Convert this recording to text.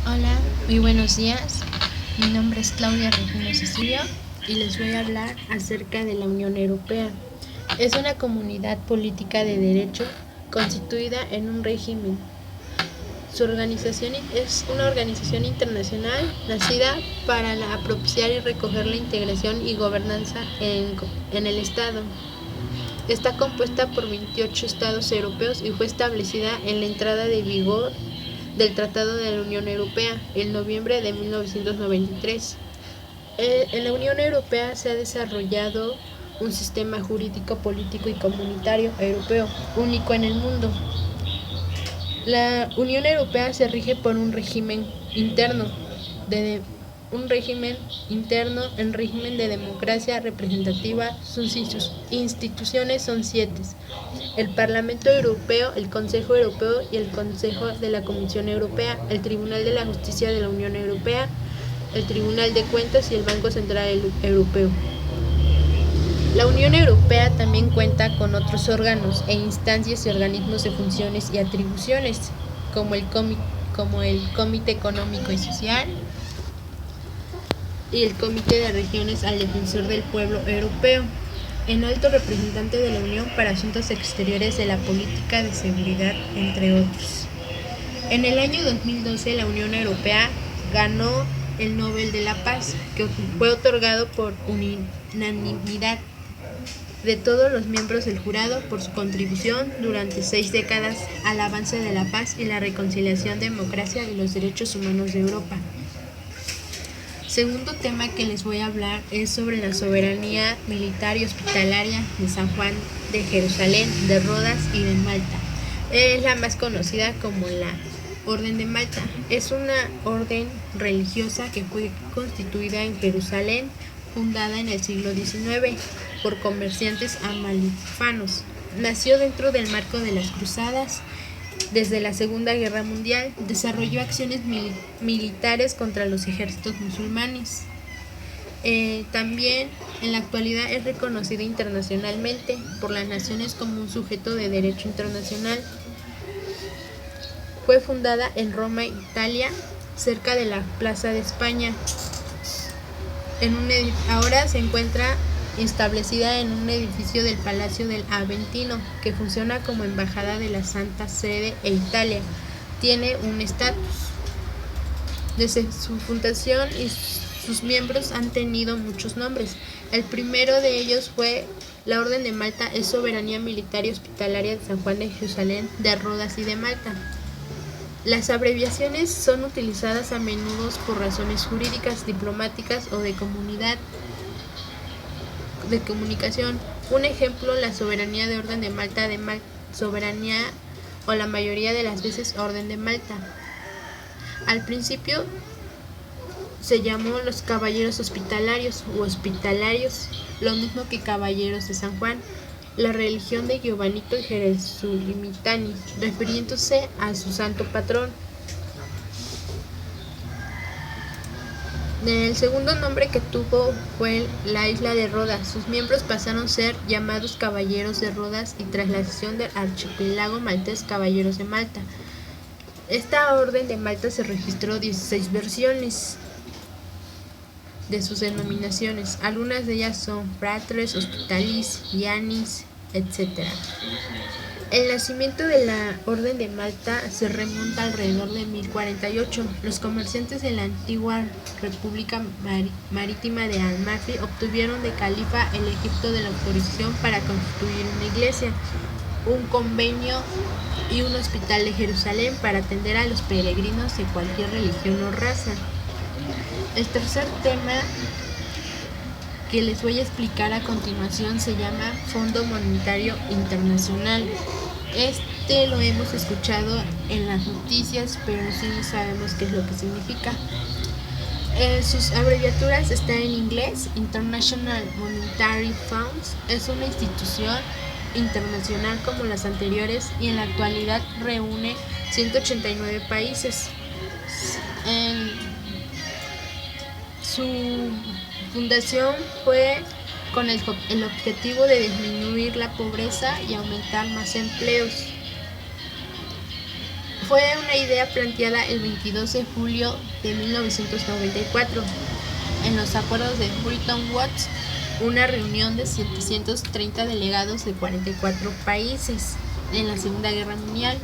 Hola, muy buenos días. Mi nombre es Claudia Regina Cecilio y les voy a hablar acerca de la Unión Europea. Es una comunidad política de derecho constituida en un régimen. Su organización es una organización internacional nacida para propiciar y recoger la integración y gobernanza en el Estado. Está compuesta por 28 estados europeos y fue establecida en la entrada de vigor del Tratado de la Unión Europea en noviembre de 1993. En la Unión Europea se ha desarrollado un sistema jurídico, político y comunitario europeo único en el mundo. La Unión Europea se rige por un régimen interno el régimen de democracia representativa. Sus instituciones son 7: el Parlamento Europeo, el Consejo Europeo y el Consejo de la Comisión Europea, el Tribunal de la Justicia de la Unión Europea, el Tribunal de Cuentas y el Banco Central Europeo. La Unión Europea también cuenta con otros órganos e instancias y organismos de funciones y atribuciones, como el Comité Económico y Social y el Comité de Regiones al Defensor del Pueblo Europeo, en alto representante de la Unión para Asuntos Exteriores de la Política de Seguridad, entre otros. En el año 2012 la Unión Europea ganó el Nobel de la Paz, que fue otorgado por unanimidad de todos los miembros del jurado por su contribución durante 6 décadas al avance de la paz y la reconciliación, democracia y los derechos humanos de Europa. Segundo tema que les voy a hablar es sobre la soberanía militar y hospitalaria de San Juan de Jerusalén, de Rodas y de Malta. Es la más conocida como la Orden de Malta. Es una orden religiosa que fue constituida en Jerusalén, fundada en el siglo XIX por comerciantes amalfanos. Nació dentro del marco de las cruzadas. Desde la Segunda Guerra Mundial desarrolló acciones militares contra los ejércitos musulmanes. También en la actualidad es reconocida internacionalmente por las naciones como un sujeto de derecho internacional. Fue fundada en Roma, Italia, cerca de la Plaza de España. Ahora se encuentra establecida en un edificio del Palacio del Aventino, que funciona como embajada de la Santa Sede e Italia. Tiene un estatus. Desde su fundación y sus miembros han tenido muchos nombres. El primero de ellos fue la Orden de Malta, es soberanía militar y hospitalaria de San Juan de Jerusalén, de Rodas y de Malta. Las abreviaciones son utilizadas a menudo por razones jurídicas, diplomáticas o de comunicación. Un ejemplo, la soberanía de Orden de Malta, soberanía o la mayoría de las veces Orden de Malta. Al principio se llamó los Caballeros Hospitalarios u Hospitalarios, lo mismo que Caballeros de San Juan, la religión de Giovanito y Gesulimitani, refiriéndose a su santo patrón. El segundo nombre que tuvo fue la isla de Rodas. Sus miembros pasaron a ser llamados Caballeros de Rodas y tras la cesión del archipiélago maltés, Caballeros de Malta. Esta orden de Malta se registró 16 versiones de sus denominaciones. Algunas de ellas son Fratres, Hospitalis, Ioannis, etc. El nacimiento de la Orden de Malta se remonta alrededor de 1048. Los comerciantes de la antigua República Marítima de Al-Mafri obtuvieron de califa el Egipto de la autorización para construir una iglesia, un convenio y un hospital de Jerusalén para atender a los peregrinos de cualquier religión o raza. El tercer tema que les voy a explicar a continuación se llama Fondo Monetario Internacional. Este lo hemos escuchado en las noticias, pero sí sabemos qué es lo que significa. Sus abreviaturas están en inglés. International Monetary Funds es una institución internacional como las anteriores y en la actualidad reúne 189 países. Su fundación fue con el objetivo de disminuir la pobreza y aumentar más empleos. Fue una idea planteada el 22 de julio de 1994 en los acuerdos de Bretton Woods, una reunión de 730 delegados de 44 países en la Segunda Guerra Mundial.